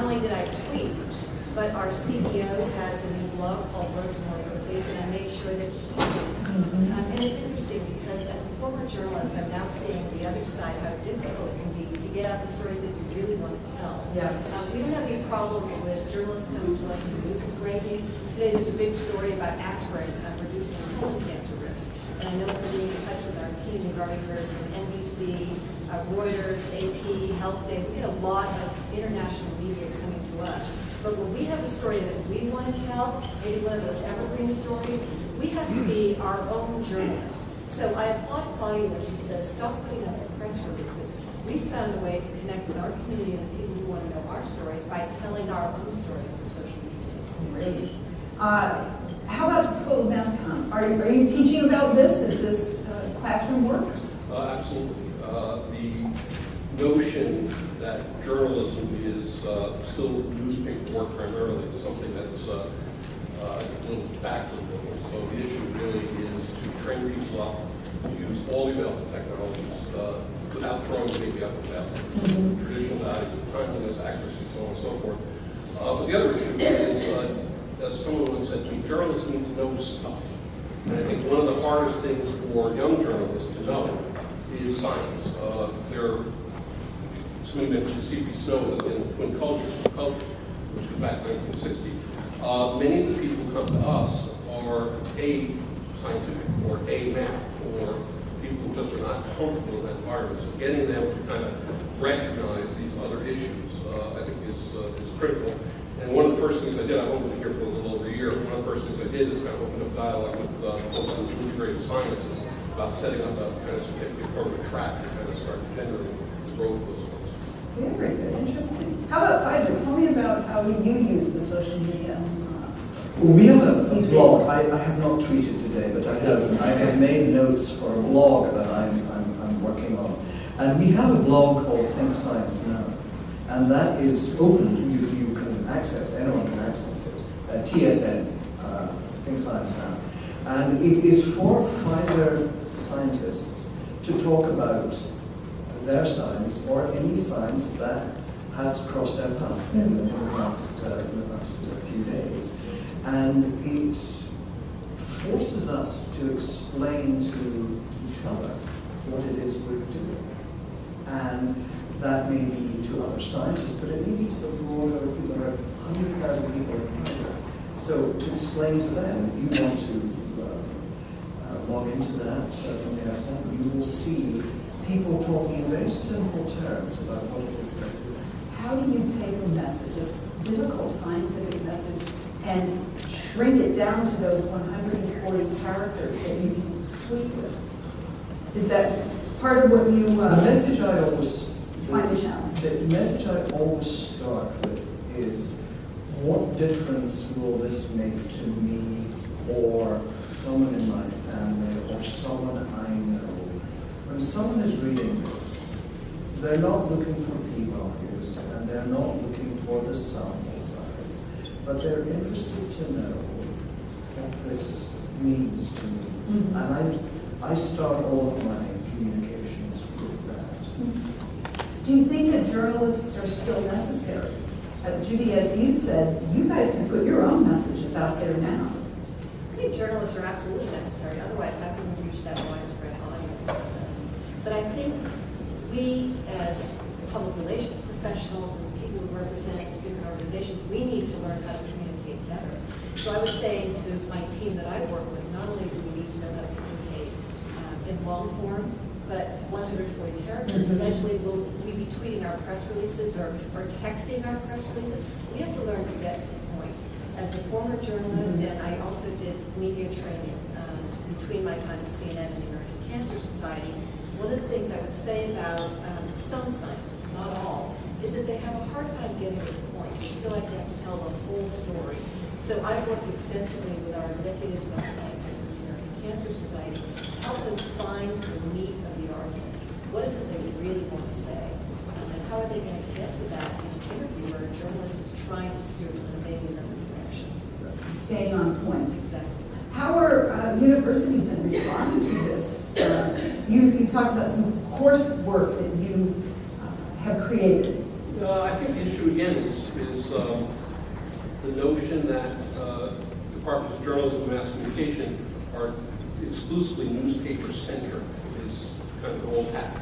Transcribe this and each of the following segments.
only did I tweet, but our CEO has a new blog called Road to More Cookies, and I made sure that he did. And it's interesting because as a former journalist, I'm now seeing the other side, how difficult it can be to get out the stories that you really want to tell. Yeah. We don't have any problems with journalists coming to us and news is breaking. Today there's a big story about aspirin reducing colon cancer risk. And I know we're being in touch with our team. We've already heard from NBC, Reuters, AP, Health Day. We get a lot of international media coming to us. But when we have a story that we want to tell, maybe one of those evergreen stories, we have to be our own journalist. So I applaud Claudia when she says, stop putting up press releases. We found a way to connect with our community and the people who want to know our stories by telling our own stories through social media. Great. How about the School of Mass Comm? Are you teaching about this? Is this classroom work? Absolutely. The notion that journalism is still newspaper work primarily is something that's a little backward looking. So the issue really is to train people up to use all the available technologies without throwing the baby out the bathwater. Traditional values, timeliness, accuracy, so on and so forth. But the other issue is, as someone once said to me, journalists need to know stuff. And I think one of the hardest things for young journalists to know is science. Somebody mentioned C.P. Snow in Twin Cultures, which goes back to 1960. Many of the people who come to us are A, scientific, or A, math, or people who just are not comfortable in that environment. So getting them to kind of recognize these other issues, I think is critical. And one of the first things I did, I've only been here for a little over a year, one of the first things I did is kind of open up dialogue with folks in the integrated sciences about setting up a kind of significant program track to kind of start generating the growth of those folks. Very good, interesting. How about Pfizer? Tell me about how you use the social media. Well, we have a blog. I have not tweeted today, but I have made notes for a blog that I'm working on. And we have a blog called Think Science Now. And that is open. You can access, anyone can access it. TSN, Think Science Now. And it is for Pfizer scientists to talk about their science or any science that has crossed their path in the last few days. And it forces us to explain to each other what it is we're doing. And that may be to other scientists, but it may be to the broader people. There are 100,000 people in Pfizer. So to explain to them, if you want to log into that from the outside, you will see people talking in very simple terms about what it is they're doing. How do you take a message, a difficult scientific message, and shrink it down to those 140 characters that you can tweet with? Is that part of what you the message I always find a challenge? The message I always start with is, what difference will this make to me or someone in my family or someone I know? When someone is reading this, they're not looking for p-values and they're not looking for the sample size, but they're interested to know what this means to me. Mm-hmm. And I start all of my communications with that. Mm-hmm. Do you think that journalists are still necessary? Judy, as you said, you guys can put your own messages out there now. I think journalists are absolutely necessary. Otherwise, how can we reach that widespread audience? But I think we, as public relations professionals and people who represent different organizations, we need to learn how to communicate better. So I would say to my team that I work with, not only do we need to know how to communicate in long form, but 140 characters. Eventually, will we be tweeting our press releases or texting our press releases? We have to learn to get to the point. As a former journalist, and I also did media training between my time at CNN and the American Cancer Society, one of the things I would say about some scientists, not all, is that they have a hard time getting to the point. They feel like they have to tell the whole story. So I've worked extensively with our executives and our scientists at the American Cancer Society, help them find the meat of the argument. What is it they really want to say? And how are they going to get to that in an interview where a journalist is trying to steer them in a maybe another direction? Staying on point. Exactly. How are universities then responding to this? You talked about some coursework that you have created. I think the issue issue again is the notion that departments of journalism and mass communication are exclusively newspaper-centric is kind of an old hat.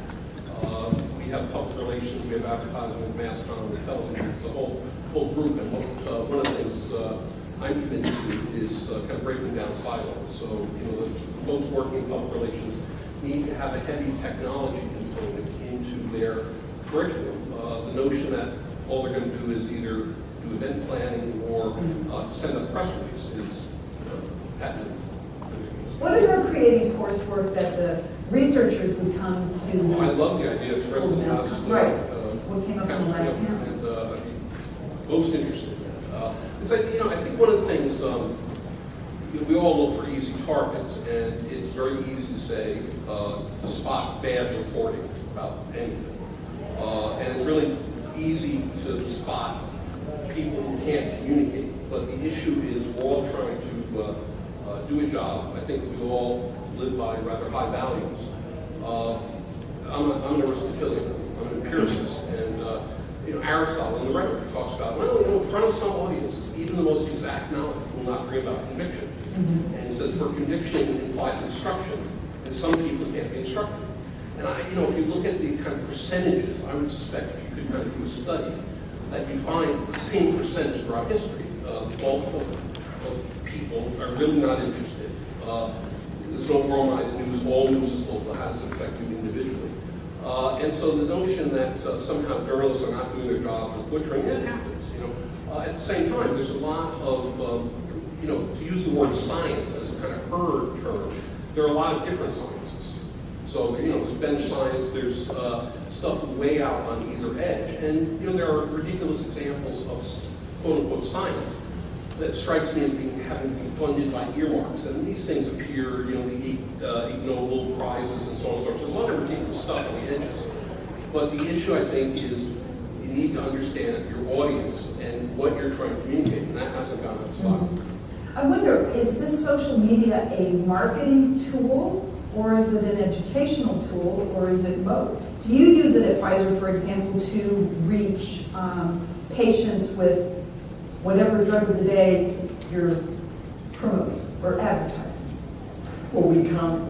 We have public relations, we have advertising, and mass comm, and television. It's the whole group. And one of the things I'm committed to is kind of breaking down silos. So, the folks working in public relations need to have a heavy technology component into their curriculum. The notion that all they're going to do is either do event planning or send a press release is patent. What about creating coursework that the researchers would come to? Well, I love the idea of School mass comm. Right. What came up in the last panel? And I'd be most interested in that. It's like, I think one of the things, we all look for easy targets, and it's very easy to say, to spot bad reporting about anything. And it's really easy to spot people who can't communicate. But the issue is we're all trying to do a job. I think we all live by rather high values. I'm an Aristotelian. I'm an empiricist, and Aristotle in the rhetoric talks about, in front of some audiences, even the most exact knowledge will not bring about conviction. Mm-hmm. And he says, for conviction implies instruction, and some people can't be instructed. And if you look at the kind of percentages, I would suspect if you could kind of do a study, that you find it's the same percentage throughout history. The bulk of people are really not interested. There's no worldwide news. All news is local. It has an effect you individually. And so the notion that somehow journalists are not doing their jobs or butchering, it happens. At the same time, there's a lot of, to use the word science as a kind of herd term, there are a lot of different sciences. So, there's bench science, there's stuff way out on either edge. And, there are ridiculous examples of quote-unquote science that strikes me as having been funded by earmarks. And these things appear, the Ig Nobel prizes and so on and so forth. There's a lot of ridiculous stuff on the edges. But the issue, I think, is you need to understand your audience and what you're trying to communicate, and that hasn't gotten to stop. I wonder, is this social media a marketing tool, or is it an educational tool, or is it both? Do you use it at Pfizer, for example, to reach patients with whatever drug of the day you're promoting or advertising? Well, we can't.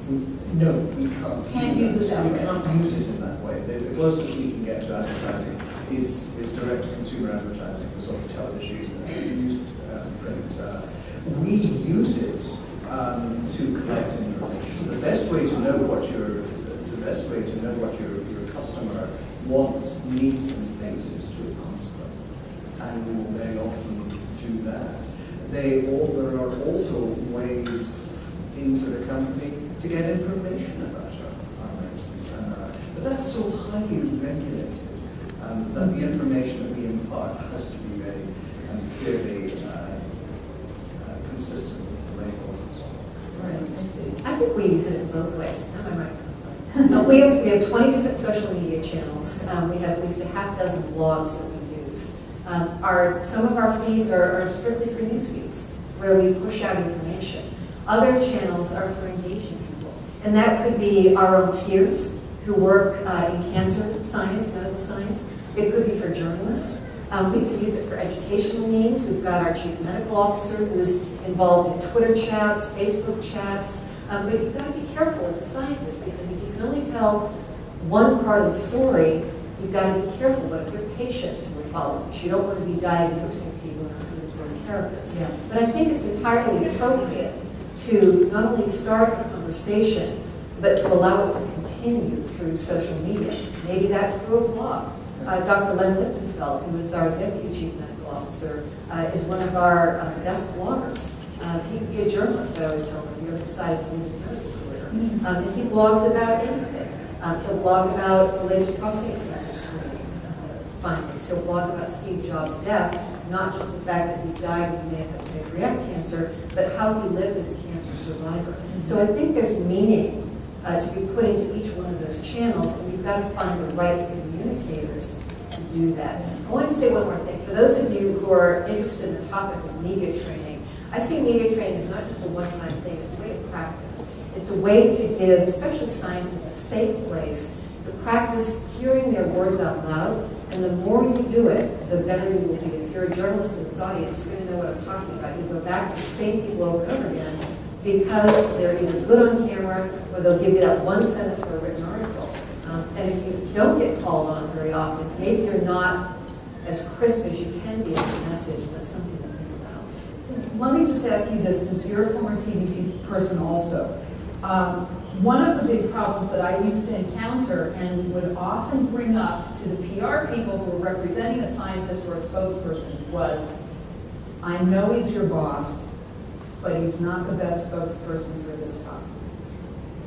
We can't. Can't use it that way. We can't use it in that way. The closest we can get to advertising is direct-to-consumer advertising, the sort of television, print. We use it to collect information. The best way to know what your customer wants, needs, and thinks is to ask them, and we will very often do that. There are also ways into the company to get information about our medicines, but that's so highly regulated that the information that we impart has to be very clearly consistent with the label. Right, I see. I think we use it in both ways. Am I right? Sorry. We have 20 different social media channels. We have at least a half dozen blogs that we use. Some of our feeds are strictly for news feeds, where we push out information. Other channels are for engaging people. And that could be our own peers who work in cancer science, medical science. It could be for journalists. We could use it for educational means. We've got our chief medical officer who's involved in Twitter chats, Facebook chats. But you've got to be careful as a scientist, because if you can only tell one part of the story, you've got to be careful. But if they're patients who are following this, you don't want to be diagnosing people in 140 characters. Yeah. But I think it's entirely appropriate to not only start a conversation, but to allow it to continue through social media. Maybe that's through a blog. Dr. Len Lichtenfeld, who is our Deputy Chief Medical Officer, is one of our best bloggers. He could be a journalist, I always tell him, if he ever decided to leave his medical career. And he blogs about anything. He'll blog about the latest prostate cancer screening findings. He'll blog about Steve Jobs' death, not just the fact that he's died of pancreatic cancer, but how he lived as a cancer survivor. So I think there's meaning to be put into each one of those channels, and you've got to find the right communicators to do that. I want to say one more thing. For those of you who are interested in the topic of media training, I see media training as not just a one-time thing, it's a way of practice. It's a way to give, especially scientists, a safe place to practice hearing their words out loud And the more you do it, the better you will be. If you're a journalist in this audience, you're going to know what I'm talking about. You go back to the same people over and over again because they're either good on camera or they'll give you that one sentence for a written article. And if you don't get called on very often, maybe you're not as crisp as you can be in your message, and that's something to think about. Let me just ask you this, since you're a former TV person also. One of the big problems that I used to encounter and would often bring up to the PR people who were representing a scientist or a spokesperson was, I know he's your boss, but he's not the best spokesperson for this topic.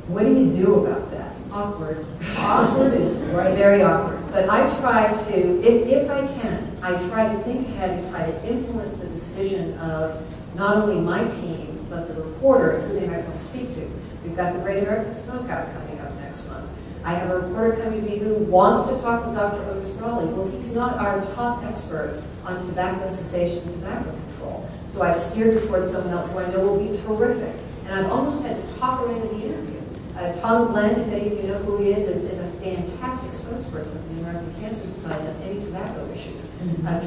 What do you do about that? Awkward. Awkward is right. Very awkward. But I try to, if I can, I try to think ahead and try to influence the decision of not only my team, but the reporter and who they might want to speak to. We've got the Great American Smokeout coming up next month. I have a reporter coming to me who wants to talk with Dr. Otis Brawley. Well, he's not our top expert on tobacco cessation and tobacco control. So I've steered towards someone else who I know will be terrific. And I've almost had to talk her into the interview. Tom Glenn, if any of you know who he is a fantastic spokesperson for the American Cancer Society on any tobacco issues.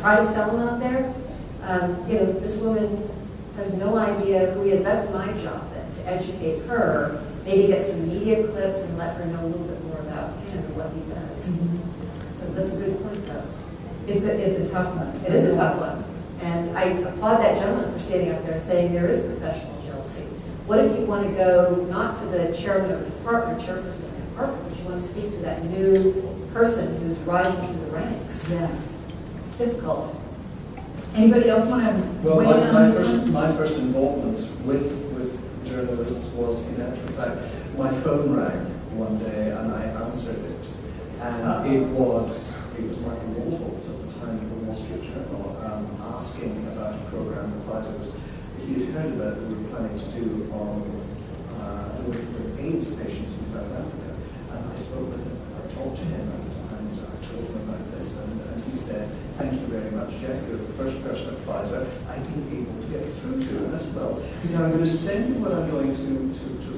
Try to sell him out there. This woman has no idea who he is. That's my job then, to educate her, maybe get some media clips and let her know a little bit more about him and what he does. So that's a good point, though. It's a tough one. It is a tough one. And I applaud that gentleman for standing up there and saying there is professional jealousy. What if you want to go not to the chairman of a department, chairperson of a department, but you want to speak to that new person who's rising through the ranks? Yes. It's difficult. Anybody else want to Well, weigh in on this one? my first involvement with journalists was, in actual fact, my phone rang one day and I answered it. And it was Michael Waltz at the time of the Wall Street Journal asking about a program that Pfizer he'd heard about that we were planning to do with AIDS patients in South Africa. And I spoke with him, I talked to him, and I told him about this, and he said, thank you very much, Jack, you're the first person at Pfizer I've been able to get through to as well. He said, I'm going to send you what I'm going to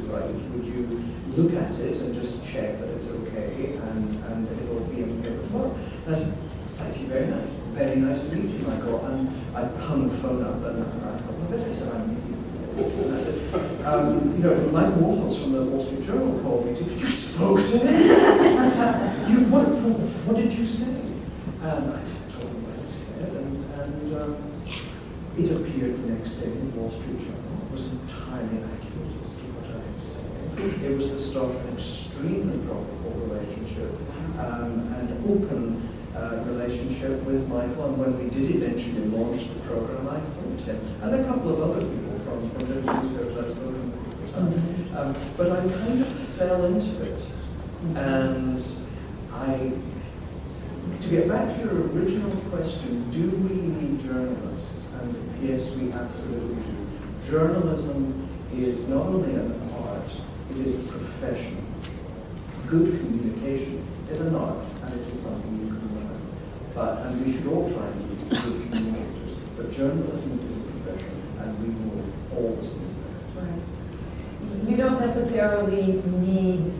write. Would you look at it and just check that it's okay, and it'll be in the paper tomorrow? And I said, thank you very much. Very nice to meet you, Michael. And I hung the phone up, and I thought, well, better tell him this. And I said, Michael Waltz from the Wall Street Journal called me. He said, you spoke to him? What did you say? And I told him what I said, and it appeared the next day in the Wall Street Journal. It was entirely accurate as to what I had said. It was the start of an extremely profitable relationship, and open relationship with Michael, and when we did eventually launch the program, I phoned him, and a couple of other people from different newspapers I'd spoken with. But I kind of fell into it, and to get back to your original question, do we need journalists? And yes, we absolutely do. Journalism is not only an art, it is a profession. Good communication is an art, and it is something you can learn. And we should all try and be good communicators. But journalism is a profession, and we will always need that. Right. You don't necessarily need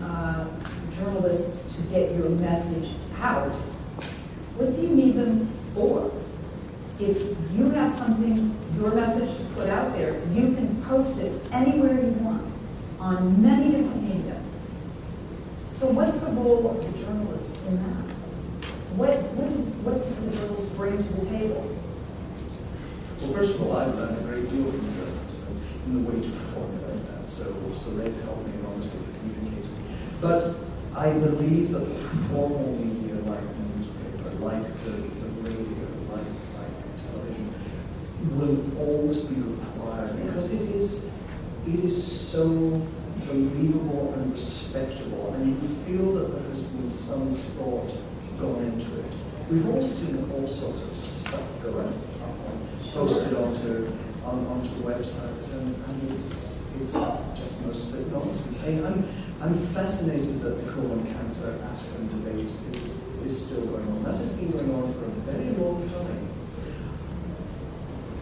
journalists to get your message out. What do you need them for? If you have something, your message to put out there, you can post it anywhere you want on many different media. So what's the role of the journalist in that? What does the journalist bring to the table? Well, first of all, I've learned a great deal from journalists in the way to formulate that, so they've helped me enormously with communicating. But I believe that the formal media, like the newspaper, like the radio, like television, will always be required because it is so believable and respectable, and you feel that there has been some thought gone into it. We've all seen all sorts of stuff go up posted onto websites, and it's just most of it nonsense. I'm fascinated that the colon cancer aspirin debate is still going on. That has been going on for a very long time.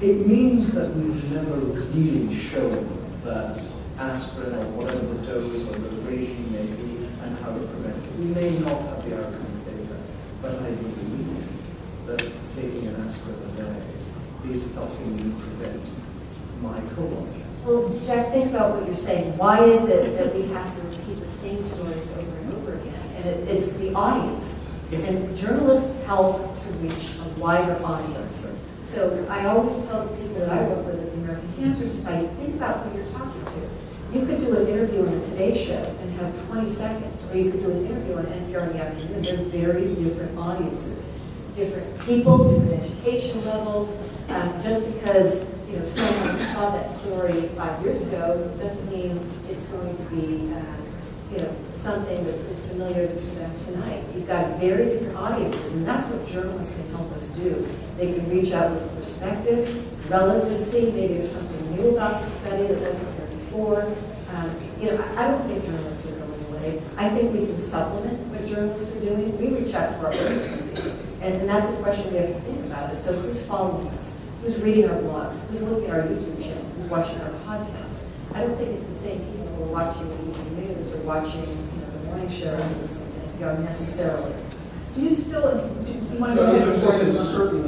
It means that we've never really shown that aspirin or whatever the dose or the regime may be and how it prevents it. We may not have the outcome data, but I believe aspirin a day is helping you prevent my colon cancer. Well, Jack, think about what you're saying. Why is it that we have to repeat the same stories over and over again? And it's the audience. Yeah. And journalists help to reach a wider audience. So I always tell the people that I work with at the American Cancer Society, think about who you're talking to. You could do an interview on the Today Show and have 20 seconds, or you could do an interview on NPR in the afternoon. They're very different audiences, different people, different education levels. Just because someone saw that story 5 years ago doesn't mean it's going to be something that is familiar to them tonight. You've got very different audiences, and that's what journalists can help us do. They can reach out with perspective, relevancy. Maybe there's something new about the study that wasn't there before. I don't think journalists are going away. I think we can supplement what journalists are doing. We reach out to our own communities, and that's a question we have to think about. Is so who's following us? Who's reading our blogs? Who's looking at our YouTube channel? Who's watching our podcasts? I don't think it's the same people who are watching the evening news or watching the morning shows or listening to NPR necessarily. Do you want to go ahead before There's you a certain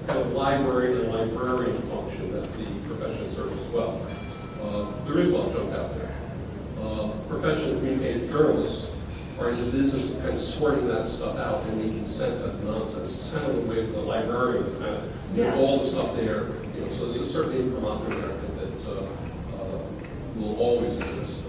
kind of library and librarian function that the profession serves as well. There is a lot of junk out there. Professional communications journalists are in the business of kind of sorting that stuff out and making sense out of nonsense. It's kind of the way the librarians kind of Yes. all the stuff there. So there's a certain imprimatur there that will always exist.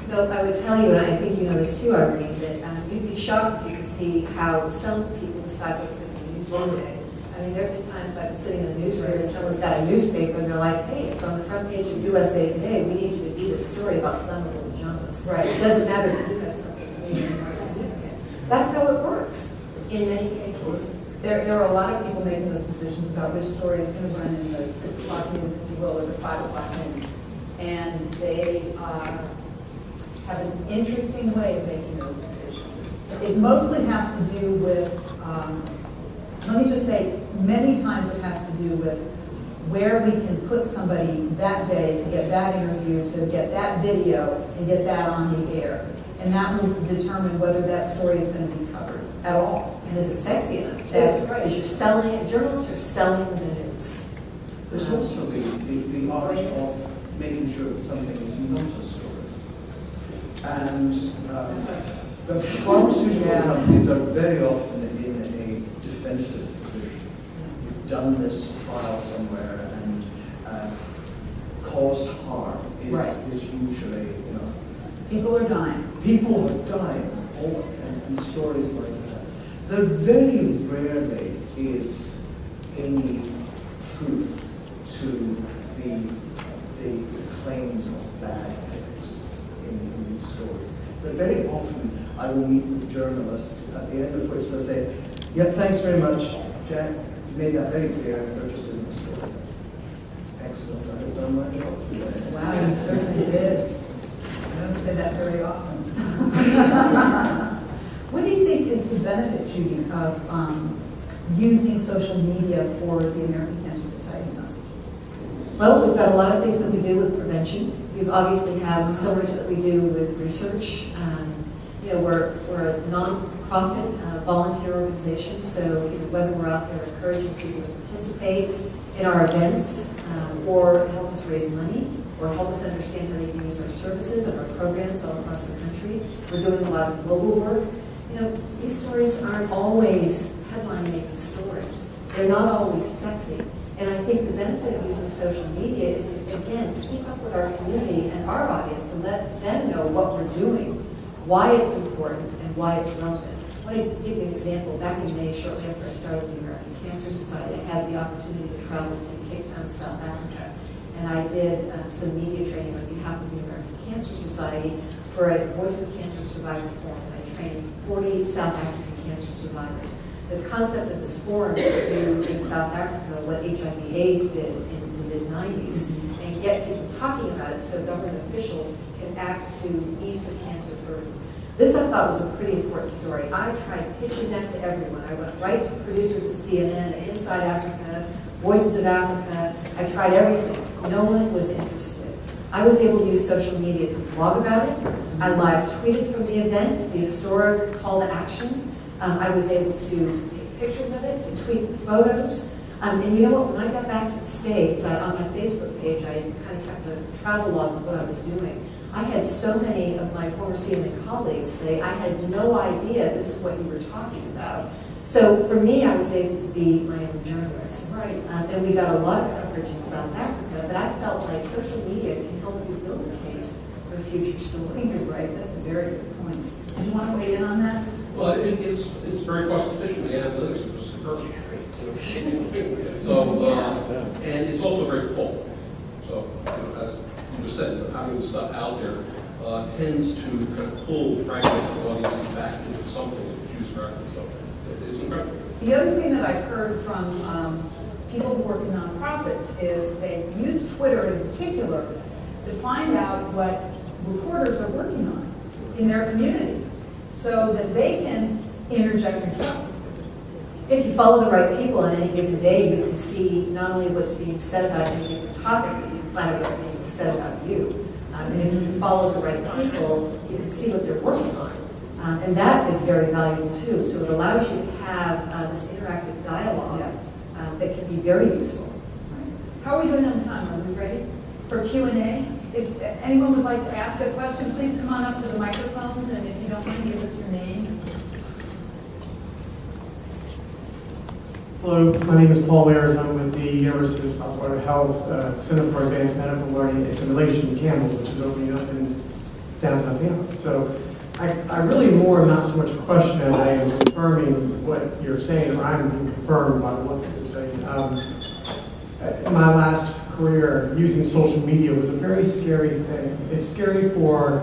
No, I would tell you, and I think you know this too, Irene, that you'd be shocked if you could see how some people decide what's going to be used one day. I mean, there have been times I've been sitting in a newspaper and someone's got a newspaper and they're like, hey, it's on the front page of USA Today. We need you to do this story about flammable pajamas. Right. It doesn't matter that you have something maybe more significant. That's how it works in many cases. There are a lot of people making those decisions about which story is going to run in the 6 o'clock news, if you will, or the 5 o'clock news. And they have an interesting way of making those decisions. It mostly has to do with, let me just say, many times it has to do with where we can put somebody that day to get that interview, to get that video, and get that on the air. And that will determine whether that story is going to be covered at all. And is it sexy enough? That's right. Because you're selling, journalists are selling the news. There's also the art of making sure that something is not a story. And the pharmaceutical companies are very often in a defensive position. You've done this trial somewhere and caused harm is usually, People are dying. people are dying, and stories like that. There very rarely is any truth to the claims of bad ethics in these stories. But very often I will meet with journalists at the end of which they'll say, yeah, thanks very much, Jack, you made that very clear, there just isn't a story. Excellent, I have done my job today. Wow, you certainly did. I don't say that very often. What do you think is the benefit, Judy, of using social media for the American Cancer Society messages? Well, we've got a lot of things that we do with prevention. We obviously have so much that we do with research. We're a non-profit volunteer organization, so whether we're out there encouraging people to participate in our events or help us raise money or help us understand how they can use our services and our programs all across the country. We're doing a lot of global work. These stories aren't always headline-making stories. They're not always sexy. And I think the benefit of using social media is to, again, keep up with our community and our audience to let them know what we're doing, why it's important, and why it's relevant. I want to give you an example. Back in May, shortly after I started the American Cancer Society, I had the opportunity to travel to Cape Town, South Africa. And I did some media training on behalf of the American Cancer Society for a Voice of Cancer Survivor Forum. And I trained 40 South African cancer survivors. The concept of this forum is to do in South Africa what HIV/AIDS did in the mid-90s and get people talking about it so government officials can act to ease the cancer burden. This I thought was a pretty important story. I tried pitching that to everyone. I went right to producers at CNN, Inside Africa, Voices of Africa. I tried everything. No one was interested. I was able to use social media to blog about it. I live tweeted from the event, the historic call to action. I was able to pictures of it, to tweet the photos. And you know what, when I got back to the States, on my Facebook page, I kind of kept a travel log of what I was doing. I had so many of my former CNN colleagues say, I had no idea this is what you were talking about. So for me, I was able to be my own journalist. Right. And we got a lot of coverage in South Africa, but I felt like social media can help you build a case for future I think stories. you're right, that's a very good point. Do you want to weigh in on that? Well, it's very cost efficient. The analytics are just superb. So, and it's also very cold. So, as you just said, having stuff out there tends to kind of pull fragmented audiences back into something if you choose correctly. So, it's incredible. The other thing that I've heard from people who work in nonprofits is they use Twitter in particular to find out what reporters are working on in their community so that they can interject themselves. If you follow the right people on any given day, you can see not only what's being said about any given topic, but you can find out what's being said about you. And if you follow the right people, you can see what they're working on. And that is very valuable too. So it allows you to have this interactive dialogue that can be very useful. How are we doing on time? Are we ready for Q&A? If anyone would like to ask a question, please come on up to the microphones, and if you don't mind, give us your name. Hello, my name is Paul Ayers. I'm with the University of South Florida Health Center for Advanced Medical Learning and Simulation in Campbell, which is opening up in downtown Tampa. So I really more not so much a question as I am confirming what you're saying, or I'm being confirmed by what you're saying. In my last career, using social media was a very scary thing. It's scary for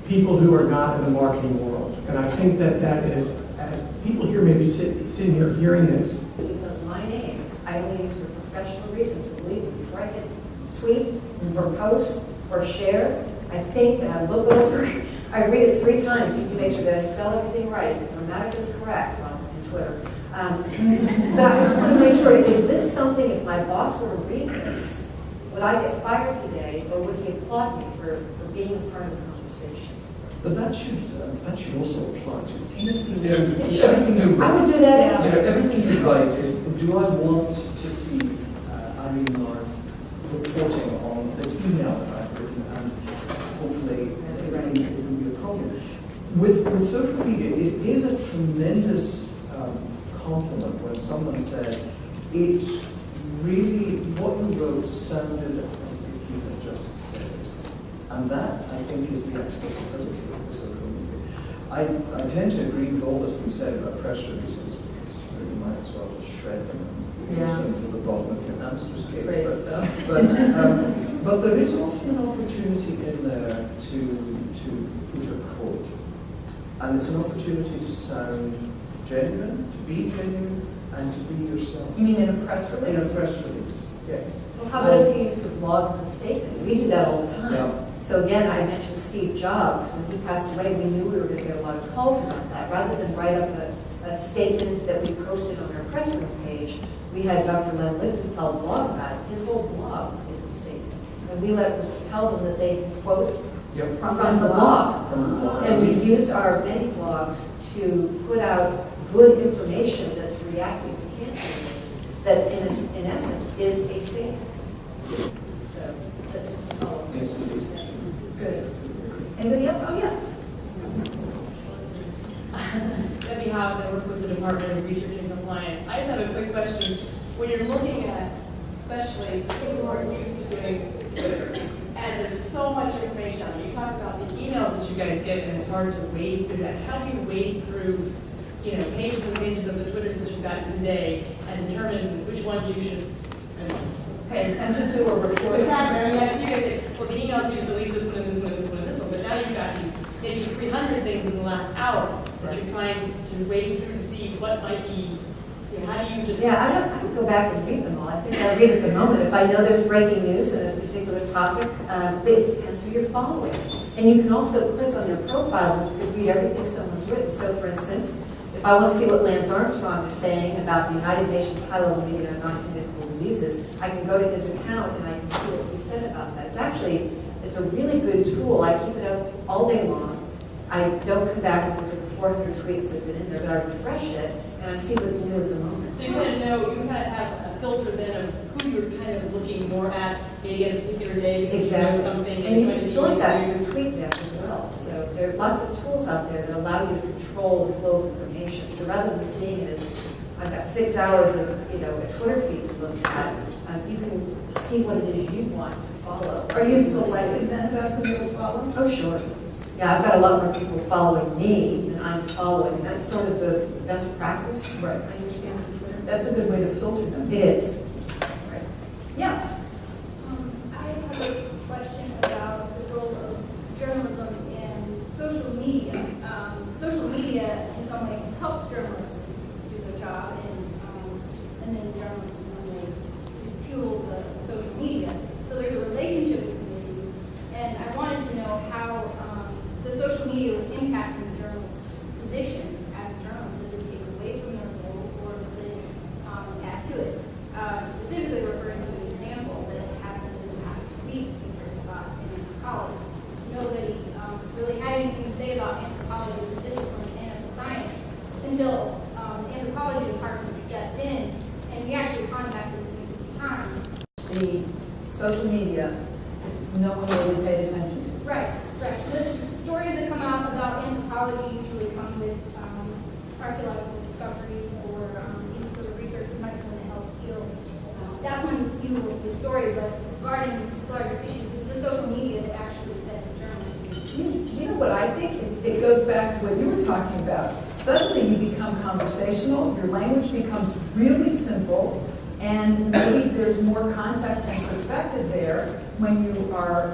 people who are not in the marketing world. And I think that that is, as people here maybe sitting here hearing this. Because my name, I only use for professional reasons. Believe me, before I hit tweet or post or share, I think and I look over, I read it 3 times just to make sure that I spell everything right. Is it grammatically correct on Twitter? But I just want to make sure, is this something, if my boss were to read this, would I get fired today, or would he applaud me for being a part of the conversation? But that should also apply to anything. Yeah. Everything you write. I would do that. You know, everything you write is, do I want to see Irene Maher reporting on this email that I've written, and hopefully it wouldn't be a problem. With social media, it is a tremendous compliment when someone says, it really, what you wrote sounded as if you had just said it. And that, I think, is the accessibility of the social media. I tend to agree with all that's been said about press releases, because you might as well just shred them and use them from the bottom of your hamster's cage. But there is often an opportunity in there to put your quote. And it's an opportunity to sound genuine, to be genuine, and to be yourself. You mean in a press In release? a press release, yes. Well, how about if you use the blog as a statement? We do that all the time. Yeah. So again, I mentioned Steve Jobs. When he passed away, we knew we were going to get a lot of calls about that. Rather than write up a statement that we posted on our press room page, we had Dr. Len Lichtenfeld blog about it. His whole blog is a statement. And we tell them that they can quote from the blog. From the blog. And we use our many blogs to put out good information that's reacting to cancer news that in essence is a statement. So that's just a follow-up. Yes, it is. Good. Anybody else? Oh, yes. Debbie Hobb, I work with the Department of Research and Compliance. I just have a quick question. When you're looking at, especially people who are used to doing Twitter, and there's so much information out there. You talk about the emails that you guys get, and it's hard to wade through that. How do you wade through, pages and pages of the Twitters that you've gotten today and determine which ones you should Pay attention to or report. Exactly. I mean, I see you guys say, well, the emails we just delete this one and this one and this one and this one, but now you've gotten maybe 300 things in the last hour that you're trying to wade through to see what might be. How do you just? Yeah, I don't go back and read them all. I think I read at the moment. If I know there's breaking news in a particular topic, but it depends who you're following. And you can also click on their profile and you can read everything someone's written. So, for instance, if I want to see what Lance Armstrong is saying about the United Nations high-level meeting on non-communicable diseases, I can go to his account and I can see what he said about that. It's a really good tool. I keep it up all day long. I don't come back and look at the 400 tweets that have been in there, but I refresh it. and I see what's new at the moment. So you kind of have a filter then of who you're kind of looking more at, maybe at a particular day, because you know Exactly. something is And you going can to sort be that news. through TweetDeck as well. So there are lots of tools out there that allow you to control the flow of information. So rather than seeing it as, I've got 6 hours of, a Twitter feed to look at, you can see what it is you want to follow. Are you selective then about who you'll follow? Oh, sure. Yeah, I've got a lot more people following me than I'm following. And that's sort of the best practice, Right. I understand from Twitter. That's a good way to filter them. It is. Right. Yes. I have a question about the role of journalism and social media. Social media, in some ways, helps journalists do their job, and then journalists in some way fuel the social media. So there's a relationship between the two, and I wanted to know how the social media was impacting the journalist's position as a journalist. Does it take away from their role, or does it add to it? Specifically referring to an example that happened in the past 2 weeks with Scott and colleagues. Nobody really had anything to say about anthropology as a discipline and as a science until the anthropology department stepped in, and we actually contacted the St. Times. The social media, no one really paid attention to. Right. The stories that come out about anthropology usually come with archaeological discoveries or any sort of research we might want to help heal. That's when you will see the story, but regarding larger issues, it's the social media that actually fed the journalists. You know what I think? It goes back to what you were talking about. Suddenly you become conversational, your language becomes really simple, and maybe there's more context and perspective there when you are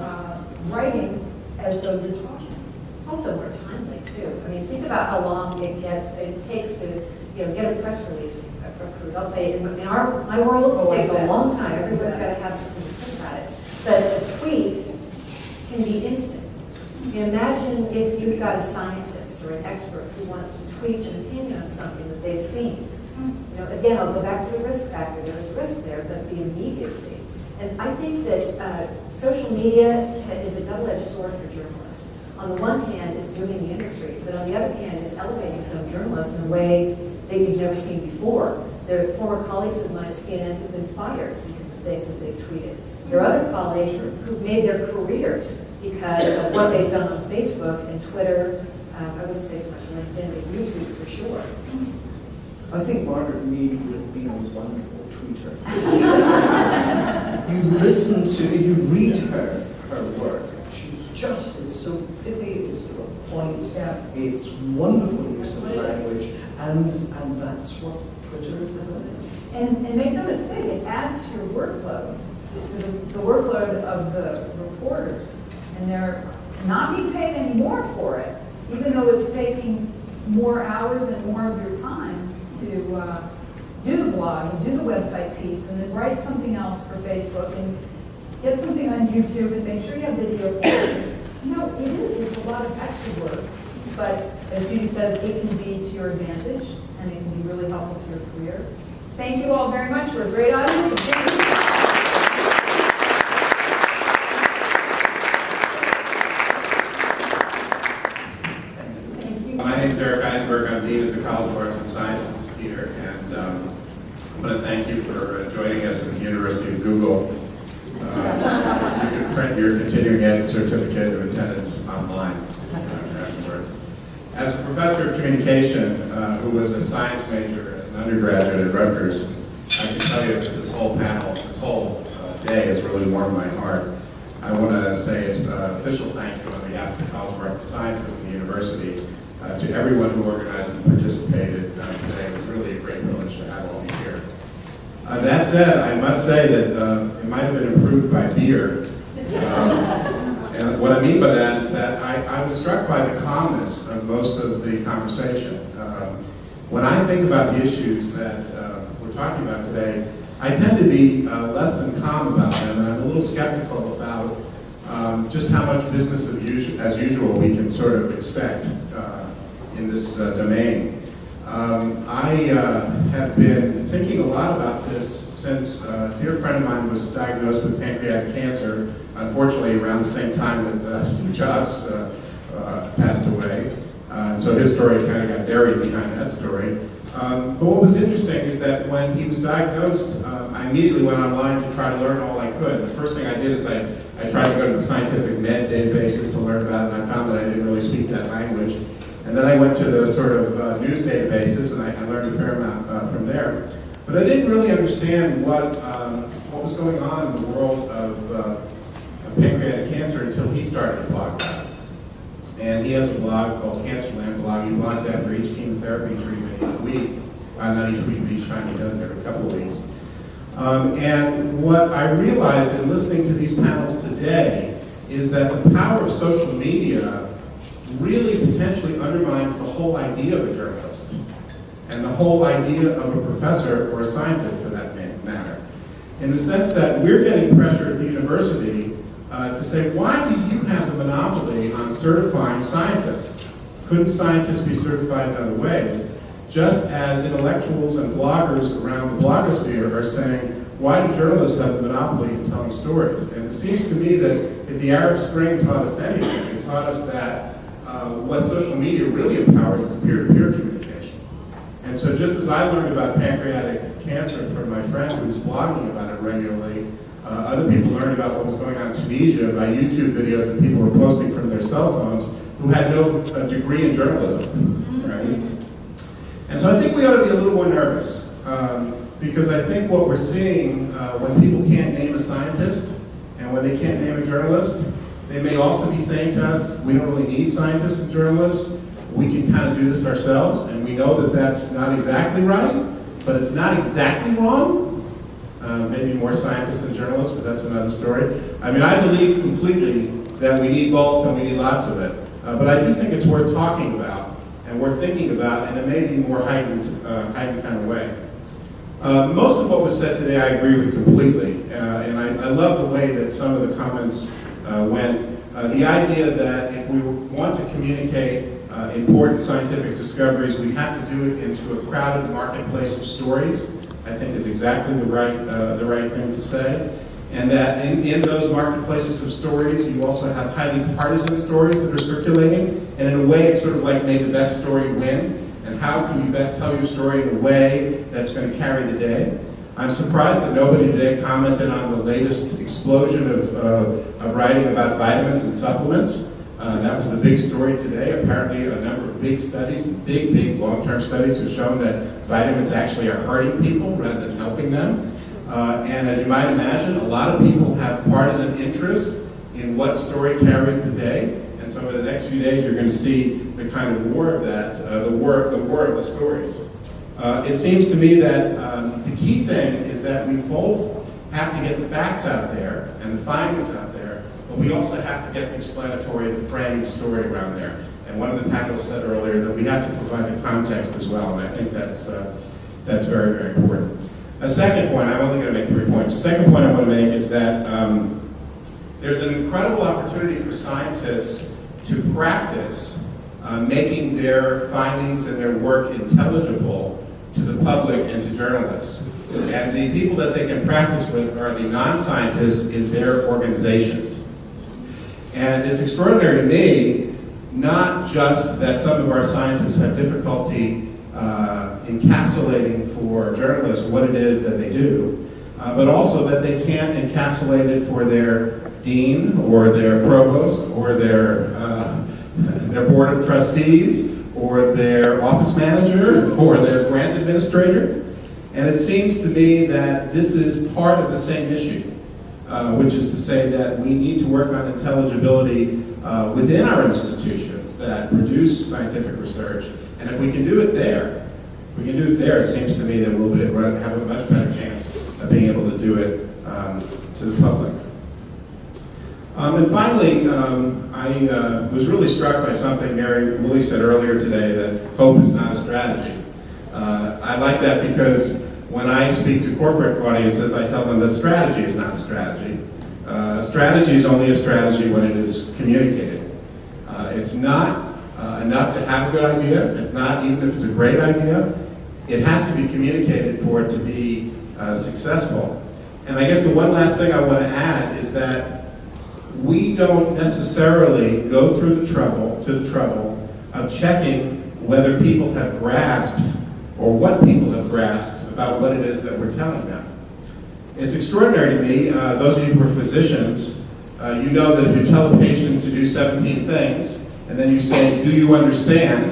writing as though you're talking. It's also more timely too. I mean, think about how long it takes to, get a press release approved. I'll tell you, in my world, it takes a long time. Everyone's got to have something to say about it. But a tweet can be instant. Imagine if you've got a scientist or an expert who wants to tweet an opinion on something that they've seen. Again, I'll go back to the risk factor. There's risk there, but the immediacy. And I think that social media is a double-edged sword for journalists. On the one hand, it's booming the industry, but on the other hand, it's elevating some journalists in a way that you've never seen before. There are former colleagues of mine at CNN who've been fired because of things that they've tweeted. There are other colleagues who've made their careers because of what they've done on Facebook and Twitter. I wouldn't say so much LinkedIn, but YouTube for sure. I think Margaret Mead would have been a wonderful tweeter. You listen to, if you read her work, she just is so pithy, it's to a point, it's wonderful use of language, and that's what Twitter is, isn't it? And make no mistake, it adds to your workload, to the workload of the reporters. And they're not being paid any more for it, even though it's taking more hours and more of your time to do the blog and do the website piece and then write something else for Facebook and get something on YouTube and make sure you have video for it. It is. It's a lot of extra work. But as Judy says, it can be to your advantage and it can be really helpful to your career. Thank you all very much. We're a great audience. And thank you. My name is Eric Eisenberg. I'm Dean of the College of Arts and Sciences here, and I want to thank you for joining us at the University of Google. You can print your continuing ed certificate of attendance online afterwards. As a professor of communication who was a science major as an undergraduate at Rutgers, I can tell you that this whole panel, this whole day has really warmed my heart. I want to say an official thank you on behalf of the College of Arts and Sciences and the university to everyone who organized and participated today. It was really a great privilege to have all of you here. That said, I must say that it might have been improved by beer. And what I mean by that is that I was struck by the calmness of most of the conversation. When I think about the issues that we're talking about today, I tend to be less than calm about them, and I'm a little skeptical about just how much business as usual we can sort of expect in this domain. I have been thinking a lot about this since a dear friend of mine was diagnosed with pancreatic cancer, unfortunately around the same time that Steve Jobs passed away. And so his story kind of got buried behind that story. But what was interesting is that when he was diagnosed, I immediately went online to try to learn all I could. The first thing I did is I tried to go to the scientific med databases to learn about it, and I found that I didn't really speak that language. And then I went to the sort of news databases, and I learned a fair amount from there. But I didn't really understand what was going on in the world of pancreatic cancer until he started to blog about it. And he has a blog called Cancerland Blog. He blogs after each chemotherapy treatment each week. Not each week, but each time he does it, every couple of weeks. And what I realized in listening to these panels today is that the power of social media really potentially undermines the whole idea of a journalist and the whole idea of a professor or a scientist for that matter. In the sense that we're getting pressure at the university to say, why do you have the monopoly on certifying scientists? Couldn't scientists be certified in other ways? Just as intellectuals and bloggers around the blogosphere are saying, why do journalists have the monopoly in telling stories? And it seems to me that if the Arab Spring taught us anything, it taught us that what social media really empowers is peer-to-peer communication. And so just as I learned about pancreatic cancer from my friend who's blogging about it regularly, other people learned about what was going on in Tunisia by YouTube videos that people were posting from their cell phones who had no degree in journalism, right? And so I think we ought to be a little more nervous, because I think what we're seeing when people can't name a scientist and when they can't name a journalist, they may also be saying to us, we don't really need scientists and journalists, we can kind of do this ourselves, and we know that that's not exactly right, but it's not exactly wrong. Maybe more scientists than journalists, but that's another story. I mean, I believe completely that we need both and we need lots of it, but I do think it's worth talking about and worth thinking about in a maybe more heightened kind of way. Most of what was said today I agree with completely, and I love the way that some of the comments went. The idea that if we want to communicate important scientific discoveries, we have to do it into a crowded marketplace of stories, I think is exactly the right thing to say. And that in those marketplaces of stories, you also have highly partisan stories that are circulating, and in a way it's sort of like may the best story win. And how can you best tell your story in a way that's going to carry the day? I'm surprised that nobody today commented on the latest explosion of writing about vitamins and supplements. That was the big story today. Apparently a number of big studies, big long-term studies have shown that vitamins actually are hurting people rather than helping them. And as you might imagine, a lot of people have partisan interests in what story carries the day. And so over the next few days, you're going to see the kind of war of that, the war of the stories. It seems to me that the key thing is that we both have to get the facts out there and the findings out there, but we also have to get the explanatory, the framed story around there. And one of the panelists said earlier that we have to provide the context as well, and I think that's very, very important. A second point, I'm only going to make 3 points. The second point I want to make is that there's an incredible opportunity for scientists to practice making their findings and their work intelligible to the public and to journalists. And the people that they can practice with are the non-scientists in their organizations. And it's extraordinary to me, not just that some of our scientists have difficulty encapsulating for journalists what it is that they do, but also that they can't encapsulate it for their dean or their provost or their board of trustees or their office manager or their grant administrator. And it seems to me that this is part of the same issue, which is to say that we need to work on intelligibility within our institutions that produce scientific research. And if we can do it there, it seems to me that we'll have a much better chance of being able to do it to the public. And finally, I was really struck by something Mary Woolley said earlier today, that hope is not a strategy. I like that because when I speak to corporate audiences, I tell them that strategy is not a strategy. Strategy is only a strategy when it is communicated. It's not enough to have a good idea. It's not even if it's a great idea. It has to be communicated for it to be successful. And I guess the one last thing I want to add is that we don't necessarily go through the trouble of checking whether people have grasped or what people have grasped about what it is that we're telling them. It's extraordinary to me, those of you who are physicians, you know that if you tell a patient to do 17 things, and then you say, do you understand?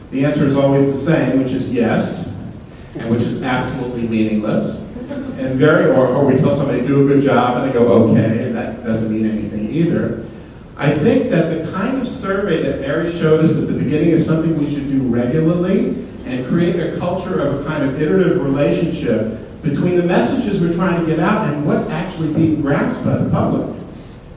The answer is always the same, which is yes, and which is absolutely meaningless. And or we tell somebody to do a good job, and they go, okay, and that doesn't mean anything either. I think that the kind of survey that Mary showed us at the beginning is something we should do regularly and create a culture of a kind of iterative relationship between the messages we're trying to get out and what's actually being grasped by the public.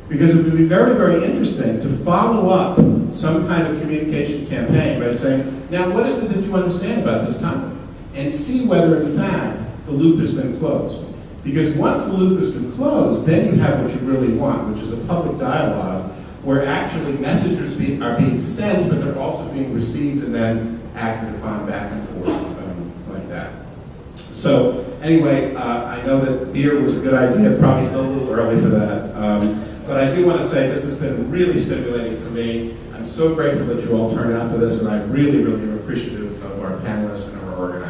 Because it would be very, very interesting to follow up some kind of communication campaign by saying, now what is it that you understand about this topic? And see whether in fact the loop has been closed. Because once the loop has been closed, then you have what you really want, which is a public dialogue where actually messages are being sent, but they're also being received and then acted upon back and forth like that. So anyway, I know that beer was a good idea. It's probably still a little early for that. But I do want to say this has been really stimulating for me. I'm so grateful that you all turned out for this, and I really, really am appreciative of our panelists and our organizers.